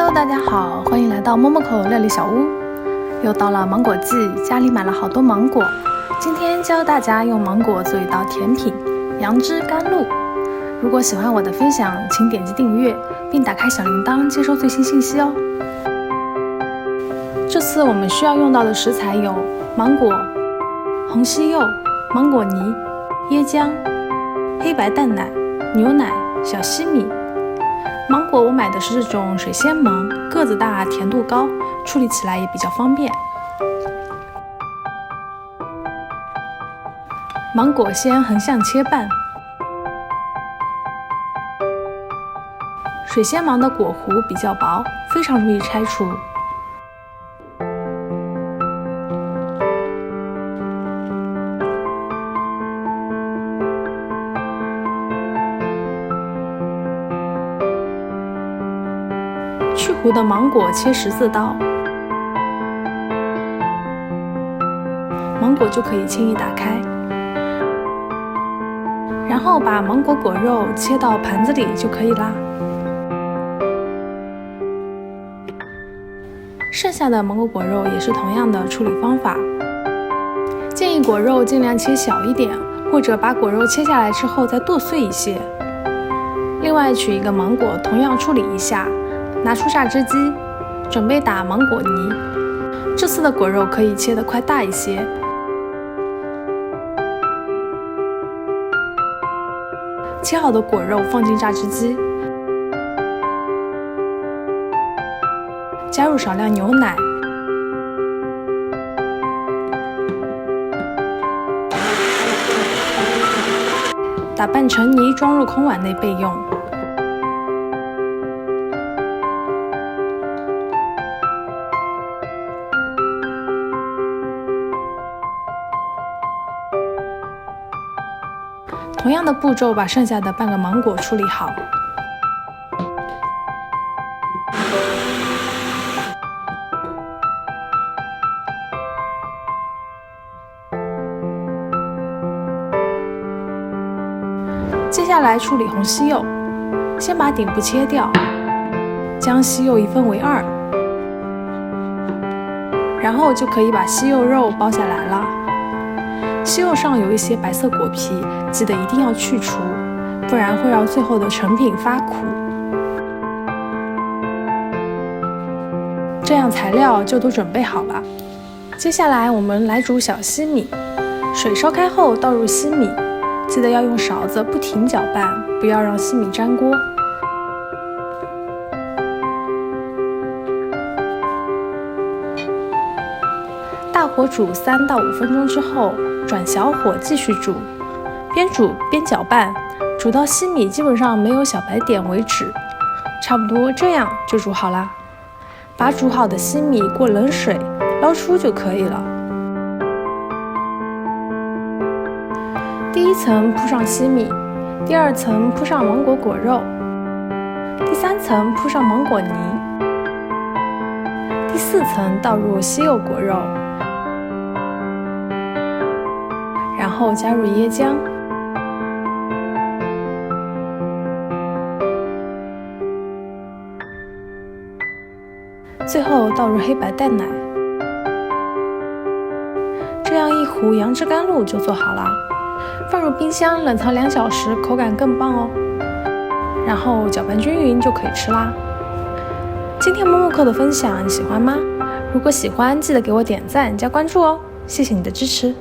Hello， 大家好，欢迎来到摸摸口料理小屋。又到了芒果季，家里买了好多芒果。今天教大家用芒果做一道甜品——杨枝甘露。如果喜欢我的分享，请点击订阅，并打开小铃铛，接收最新信息哦。这次我们需要用到的食材有芒果、红西柚、芒果泥、椰浆、黑白蛋奶、牛奶、小西米。芒果我买的是这种水仙芒，个子大，甜度高，处理起来也比较方便。芒果先横向切半。水仙芒的果核比较薄，非常容易拆除。去核的芒果切十字刀，芒果就可以轻易打开。然后把芒果果肉切到盘子里就可以啦。剩下的芒果果肉也是同样的处理方法，建议果肉尽量切小一点，或者把果肉切下来之后再剁碎一些。另外取一个芒果，同样处理一下。拿出榨汁机，准备打芒果泥。这次的果肉可以切得块大一些。切好的果肉放进榨汁机，加入少量牛奶，打拌成泥，装入空碗内备用。同样的步骤，把剩下的半个芒果处理好。接下来处理红西柚，先把顶部切掉，将西柚一分为二，然后就可以把西柚肉剥下来了。西柚上有一些白色果皮，记得一定要去除，不然会让最后的成品发苦。这样材料就都准备好了。接下来我们来煮小西米，水烧开后倒入西米，记得要用勺子不停搅拌，不要让西米粘锅。大火煮3到5分钟之后，转小火继续煮，边煮边搅拌，煮到西米基本上没有小白点为止。差不多这样就煮好啦。把煮好的西米过冷水捞出就可以了。第一层铺上西米，第二层铺上芒果果肉，第三层铺上芒果泥，第四层倒入西柚果肉，然后加入椰浆，最后倒入黑白蛋奶。这样一壶杨枝甘露就做好了，放入冰箱冷藏2小时，口感更棒哦。然后搅拌均匀就可以吃啦。今天摸摸课的分享你喜欢吗？如果喜欢，记得给我点赞加关注哦，谢谢你的支持。